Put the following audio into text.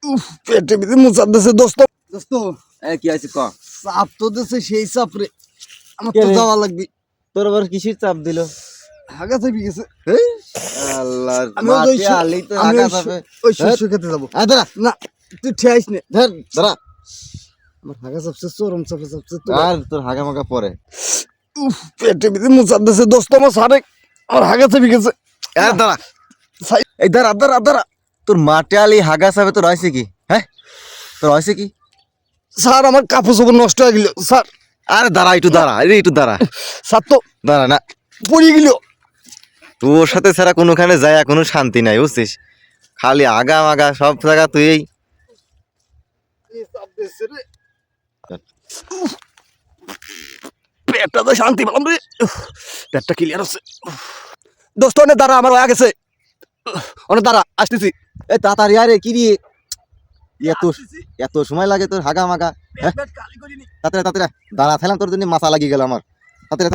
উফ, পেটে ভিতরে মুচার দেশে দোস্ত দোস্ত কি আছে ক? চাপ তো দেশে সেই চাপ রে। আমার কে তো রে? যাওয়া লাগবে। তোর আবার কিসের চাপ দিল? হাগা চাপি গেছে। আল্লাহর আমি ওই মাটি আলি তো আমি হাগা ওই যাবে। ওই শস্য খেতে যাবো। দাঁড়া না তুই ঠেয়াইস নে। ধর দাঁড়া। আমার হাগা চাপছে, চরম চাপে চাপছে তো। আর তোর হাগা মাগা পরে। উফ, পেটে ভিতরে মুচার দেশে দোস্ত আমার সারে আমার হাগা চাপি গেছে। আর দাঁড়া সাই- এই দাঁড়া দাঁড়া দাঁড়া। তোর মাটি আলি হাগা যাবে তোর হয়েছে কি? হ্যাঁ তোর হয়েছে কি? স্যার আমার কাপড় চোপড় নষ্ট হয়ে গেল স্যার। আরে দাঁড়া একটু দাঁড়া, একটু দাঁড়া। স্যার তো দাঁড়া না, পড়ে গেল। তোর সাথে ছাড়া কোনোখানে যায় কোনো শান্তি নাই বুঝছিস। খালি আগা মাগা সব জায়গা তুই এই পেটটা তো শান্তি পেলাম রে। পেটটা ক্লিয়ার আছে। দোস্ত অনেক দাঁড়া, আমার হয়ে গেছে। অনেক দাঁড়া, আসতেছি। এ তাড়াতাড়ি আরে কি রে এত এত সময় লাগে তোর হাগা মাগা? হ্যাঁ তাড়াতাড়ি তাড়াতাড়ি দাঁড়া থাকলাম তোর জন্য মাথা লাগিয়ে গেল আমার। তাড়াতাড়ি